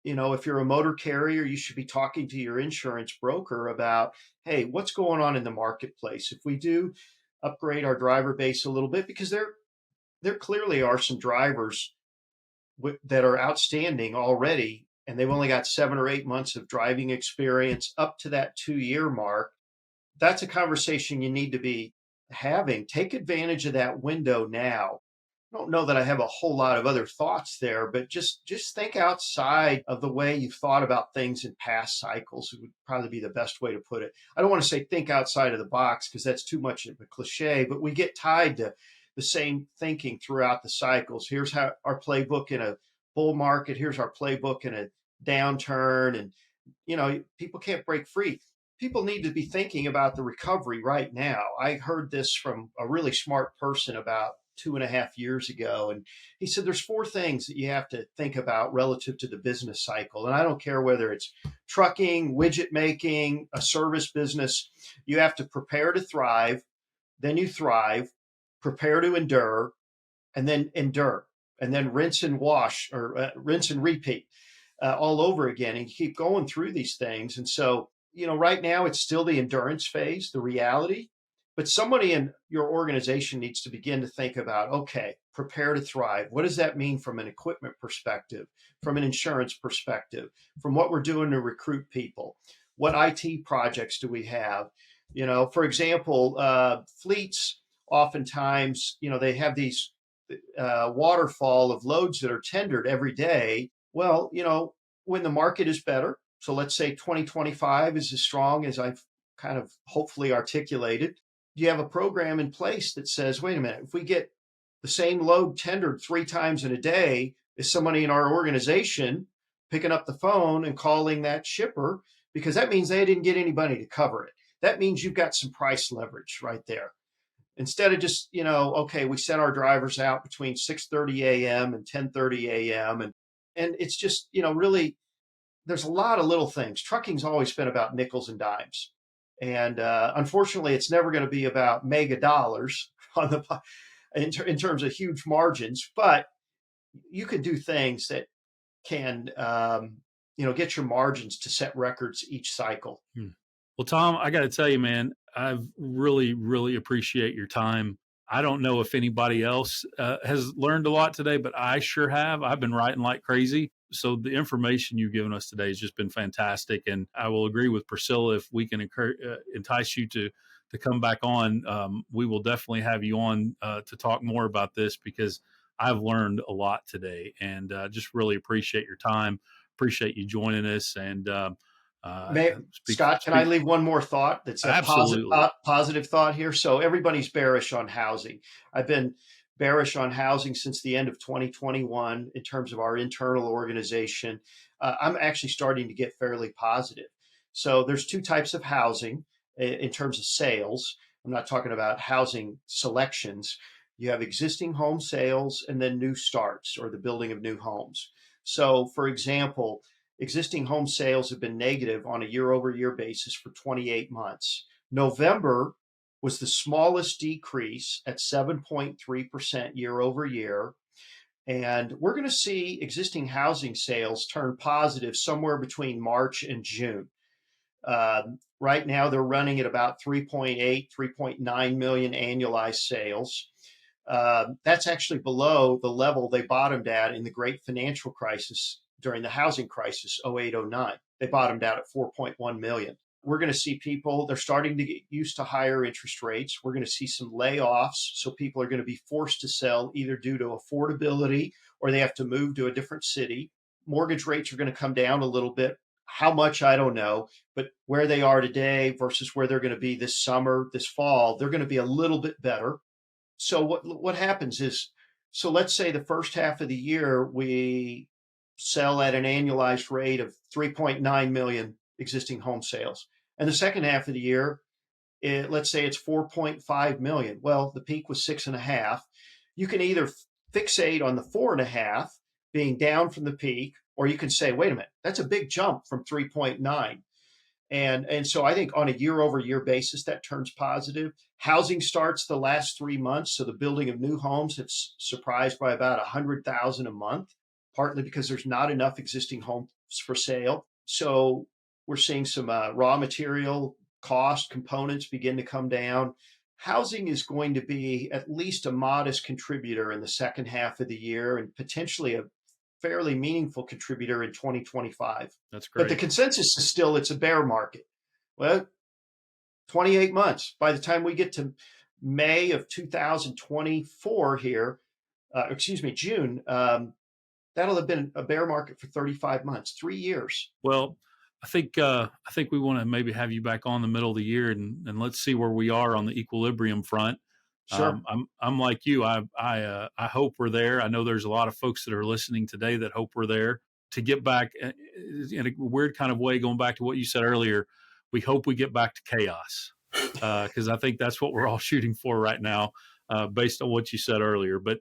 if you're a motor carrier, you should be talking to your insurance broker about, hey, what's going on in the marketplace? If we do upgrade our driver base a little bit, because there clearly are some drivers that are outstanding already, and they've only got 7 or 8 months of driving experience up to that 2-year mark. That's a conversation you need to be having. Take advantage of that window now. I don't know that I have a whole lot of other thoughts there, but just think outside of the way you've thought about things in past cycles. It would probably be the best way to put it. I don't want to say think outside of the box because that's too much of a cliche, but we get tied to the same thinking throughout the cycles. Here's how our playbook in a bull market. Here's our playbook in a downturn. And, people can't break free. People need to be thinking about the recovery right now. I heard this from a really smart person about 2.5 years ago. And he said, there's 4 things that you have to think about relative to the business cycle. And I don't care whether it's trucking, widget making, a service business, you have to prepare to thrive, then you thrive, prepare to endure, and then endure, and then rinse and wash or rinse and repeat all over again. And you keep going through these things. And so, right now it's still the endurance phase, the reality. But somebody in your organization needs to begin to think about, okay, prepare to thrive. What does that mean from an equipment perspective, from an insurance perspective, from what we're doing to recruit people? What IT projects do we have? For example, fleets oftentimes, they have these waterfall of loads that are tendered every day. Well, when the market is better, so let's say 2025 is as strong as I've kind of hopefully articulated, you have a program in place that says, wait a minute, if we get the same load tendered 3 times in a day, is somebody in our organization picking up the phone and calling that shipper? Because that means they didn't get anybody to cover it. That means you've got some price leverage right there. Instead of just, okay, we send our drivers out between 6:30 a.m. and 10:30 a.m. And it's just, really, there's a lot of little things. Trucking's always been about nickels and dimes. And unfortunately, it's never going to be about mega dollars in terms of huge margins. But you can do things that can, get your margins to set records each cycle. Well, Thom, I got to tell you, man, I've really, really appreciate your time. I don't know if anybody else has learned a lot today, but I sure have. I've been writing like crazy. So the information you've given us today has just been fantastic. And I will agree with Priscilla, if we can entice you to come back on, we will definitely have you on to talk more about this, because I've learned a lot today, and just really appreciate your time. Appreciate you joining us. And Scott, can I leave one more thought that's a absolutely positive thought here? So everybody's bearish on housing. I've been bearish on housing since the end of 2021 in terms of our internal organization. I'm actually starting to get fairly positive. So there's two types of housing in terms of sales. I'm not talking about housing selections. You have existing home sales and then new starts, or the building of new homes. So, for example, existing home sales have been negative on a year-over-year basis for 28 months. November was the smallest decrease at 7.3% year over year. And we're going to see existing housing sales turn positive somewhere between March and June. Right now, they're running at about 3.8, 3.9 million annualized sales. That's actually below the level they bottomed at in the great financial crisis during the housing crisis, 08, 09. They bottomed out at 4.1 million. We're going to see people, they're starting to get used to higher interest rates. We're going to see some layoffs. So people are going to be forced to sell either due to affordability, or they have to move to a different city. Mortgage rates are going to come down a little bit. How much, I don't know, but where they are today versus where they're going to be this summer, this fall, they're going to be a little bit better. So what happens is, so let's say the first half of the year, we sell at an annualized rate of 3.9 million existing home sales. And the second half of the year, let's say it's 4.5 million. Well, the peak was 6.5. You can either fixate on the 4.5 being down from the peak, or you can say, wait a minute, that's a big jump from 3.9. And so I think on a year over year basis, that turns positive. Housing starts the last 3 months. So the building of new homes have surprised by about 100,000 a month, partly because there's not enough existing homes for sale. So we're seeing some raw material cost components begin to come down. Housing is going to be at least a modest contributor in the second half of the year, and potentially a fairly meaningful contributor in 2025. That's great. But the consensus is still it's a bear market. Well, 28 months. By the time we get to May of 2024 here, June, that'll have been a bear market for 35 months, 3 years. Well, I think we want to maybe have you back on the middle of the year, and let's see where we are on the equilibrium front. Sure. I'm like you. I hope we're there. I know there's a lot of folks that are listening today that hope we're there to get back in a weird kind of way. Going back to what you said earlier, we hope we get back to chaos, because I think that's what we're all shooting for right now, based on what you said earlier. But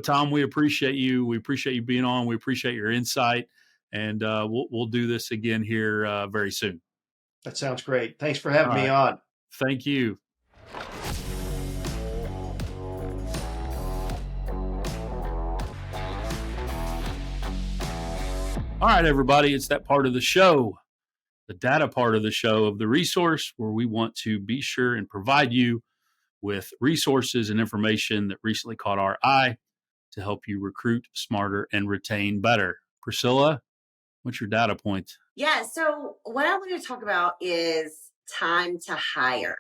Thom, we appreciate you. We appreciate you being on. We appreciate your insight, and we'll do this again here very soon. That sounds great. Thanks for having me on. Thank you. All right, everybody, it's that part of the show, the data part of the show of the resource, where we want to be sure and provide you with resources and information that recently caught our eye to help you recruit smarter and retain better. Priscilla, what's your data point? Yeah, so what I want to talk about is time to hire.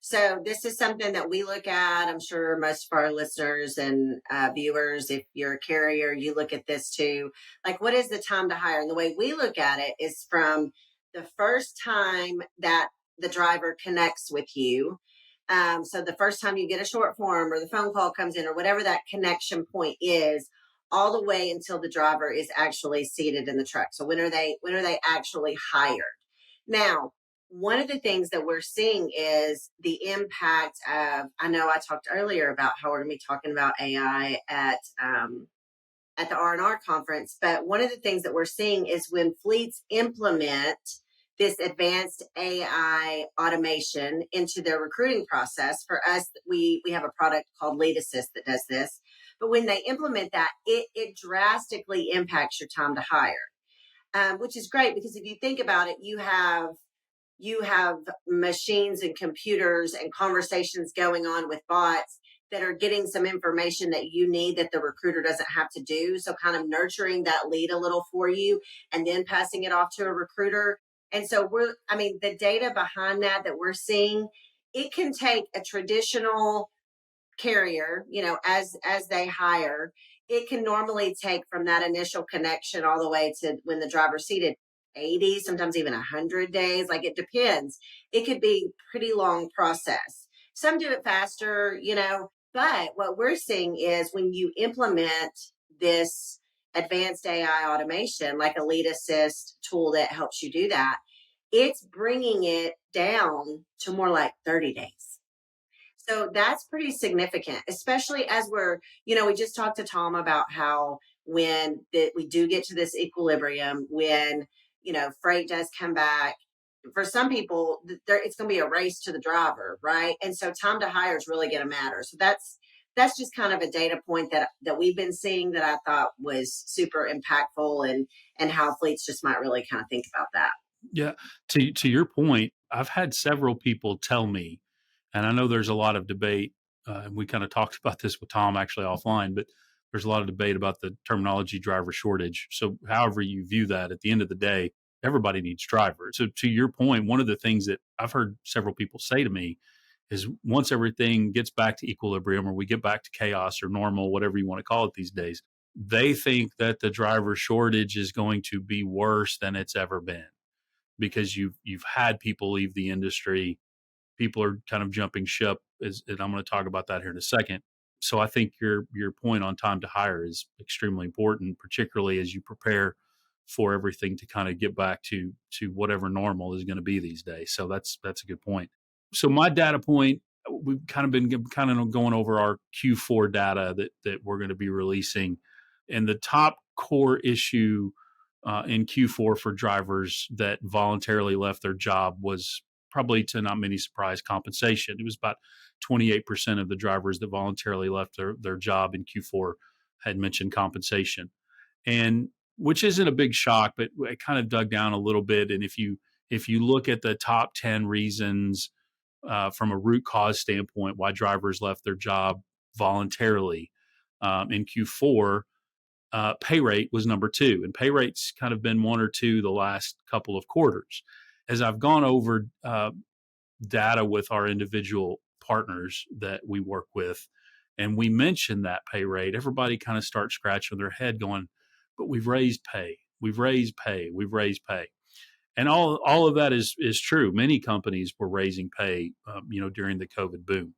So this is something that we look at. I'm sure most of our listeners and viewers, if you're a carrier, you look at this too. Like, what is the time to hire? And the way we look at it is from the first time that the driver connects with you. So the first time you get a short form or the phone call comes in or whatever that connection point is, all the way until the driver is actually seated in the truck. So when are they actually hired? Now, one of the things that we're seeing is the impact of, I know I talked earlier about how we're going to be talking about AI at the R&R conference, but one of the things that we're seeing is when fleets implement this advanced AI automation into their recruiting process. For us, we have a product called Lead Assist that does this. But when they implement that, it drastically impacts your time to hire, which is great because if you think about it, you have machines and computers and conversations going on with bots that are getting some information that you need that the recruiter doesn't have to do. So kind of nurturing that lead a little for you and then passing it off to a recruiter. And so the data behind that we're seeing, it can take a traditional carrier, as they hire, it can normally take from that initial connection all the way to when the driver's seated 80, sometimes even 100 days. Like, it depends. It could be pretty long process. Some do it faster, but what we're seeing is when you implement this advanced AI automation, like a lead assist tool that helps you do that, it's bringing it down to more like 30 days. So that's pretty significant, especially as we just talked to Tom about how we do get to this equilibrium, when, freight does come back. For some people, it's going to be a race to the driver, right? And so time to hire is really going to matter. So that's just kind of a data point that we've been seeing that I thought was super impactful, and how fleets just might really kind of think about that. Yeah. To your point, I've had several people tell me, and I know there's a lot of debate, and we kind of talked about this with Tom actually offline, but there's a lot of debate about the terminology driver shortage. So however you view that, at the end of the day, everybody needs drivers. So to your point, one of the things that I've heard several people say to me is, once everything gets back to equilibrium, or we get back to chaos or normal, whatever you want to call it these days, they think that the driver shortage is going to be worse than it's ever been, because you've had people leave the industry. People are kind of jumping ship, and I'm going to talk about that here in a second. So I think your point on time to hire is extremely important, particularly as you prepare for everything to kind of get back to whatever normal is going to be these days. So that's a good point. So my data point, we've kind of been going over our Q4 data that we're going to be releasing, and the top core issue in Q4 for drivers that voluntarily left their job was, probably to not many surprise, compensation. It was about 28% of the drivers that voluntarily left their job in Q4 had mentioned compensation, and which isn't a big shock, but I kind of dug down a little bit. And if you look at the top 10 reasons from a root cause standpoint why drivers left their job voluntarily in Q4, pay rate was number two, and pay rate's kind of been one or two the last couple of quarters. As I've gone over data with our individual partners that we work with, and we mention that pay rate, everybody kind of starts scratching their head, going, "But we've raised pay, we've raised pay, we've raised pay," and all of that is true. Many companies were raising pay, during the COVID boom.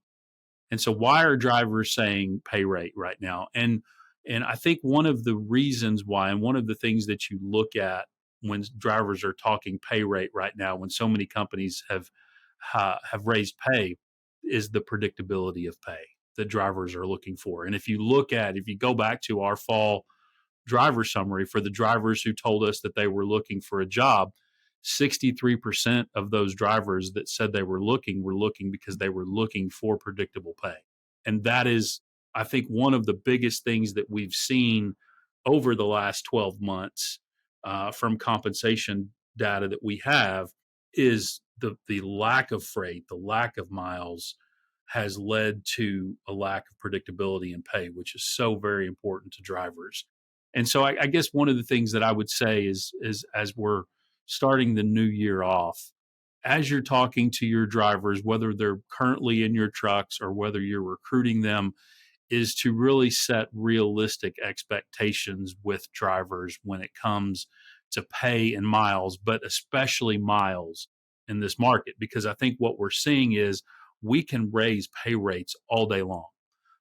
And so why are drivers saying pay rate right now? And I think one of the reasons why, and one of the things that you look at when drivers are talking pay rate right now, when so many companies have raised pay, is the predictability of pay that drivers are looking for. And if you go back to our fall driver summary, for the drivers who told us that they were looking for a job, 63% of those drivers that said they were looking because they were looking for predictable pay. And that is, I think, one of the biggest things that we've seen over the last 12 months from compensation data that we have, is the lack of freight, the lack of miles, has led to a lack of predictability in pay, which is so very important to drivers. And so I guess one of the things that I would say is as we're starting the new year off, as you're talking to your drivers, whether they're currently in your trucks or whether you're recruiting them, is to really set realistic expectations with drivers when it comes to pay and miles, but especially miles in this market. Because I think what we're seeing is, we can raise pay rates all day long,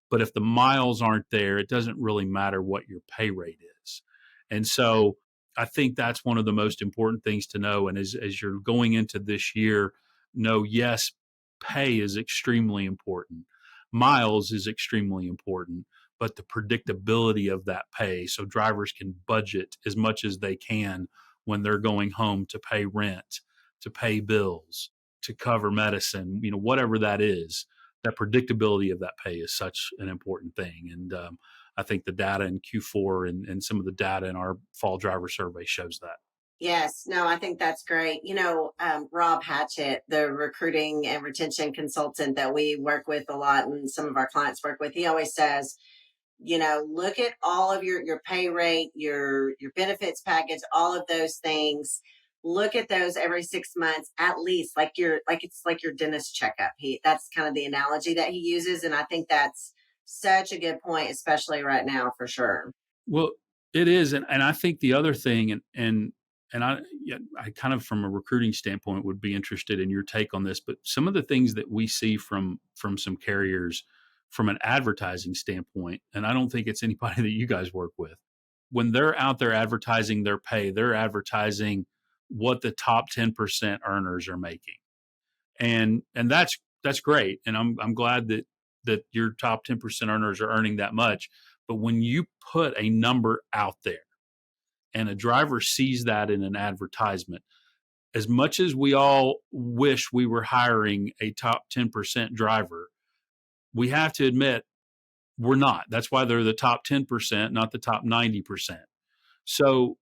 but if the miles aren't there, it doesn't really matter what your pay rate is. And so I think that's one of the most important things to know. And as you're going into this year, know, yes, pay is extremely important. Miles is extremely important, but the predictability of that pay, so drivers can budget as much as they can when they're going home to pay rent, to pay bills, to cover medicine, whatever that is. That predictability of that pay is such an important thing. And I think the data in Q4 and some of the data in our fall driver survey shows that. Yes, no, I think that's great. Rob Hatchett, the recruiting and retention consultant that we work with a lot and some of our clients work with, he always says, look at all of your pay rate, your benefits package, all of those things. Look at those every 6 months, at least, it's like your dentist checkup. That's kind of the analogy that he uses. And I think that's such a good point, especially right now, for sure. Well, it is. And I think the other thing, and I kind of from a recruiting standpoint would be interested in your take on this, but some of the things that we see from some carriers from an advertising standpoint, and I don't think it's anybody that you guys work with, when they're out there advertising their pay, they're advertising what the top 10% earners are making. And that's great. And I'm glad that your top 10% earners are earning that much. But when you put a number out there and a driver sees that in an advertisement, as much as we all wish we were hiring a top 10% driver, we have to admit we're not. That's why they're the top 10%, not the top 90%. So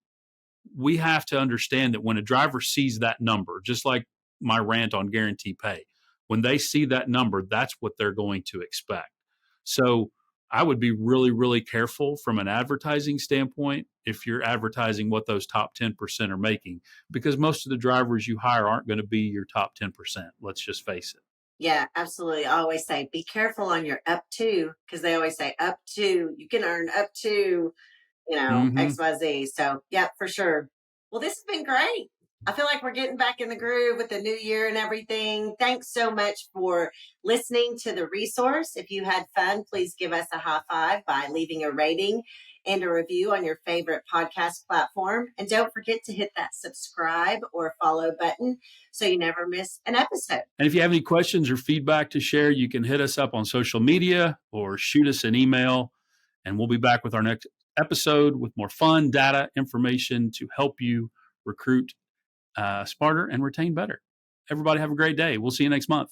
we have to understand that when a driver sees that number, just like my rant on guarantee pay, when they see that number, that's what they're going to expect. So I would be really, really careful from an advertising standpoint if you're advertising what those top 10% are making, because most of the drivers you hire aren't going to be your top 10%. Let's just face it. Yeah, absolutely. I always say, be careful on your up to, because they always say up to, you can earn up to, XYZ. So yeah, for sure. Well, this has been great. I feel like we're getting back in the groove with the new year and everything. Thanks so much for listening to the resource. If you had fun, please give us a high five by leaving a rating and a review on your favorite podcast platform. And don't forget to hit that subscribe or follow button so you never miss an episode. And if you have any questions or feedback to share, you can hit us up on social media or shoot us an email. And we'll be back with our next episode with more fun data information to help you recruit smarter and retain better. Everybody have a great day. We'll see you next month.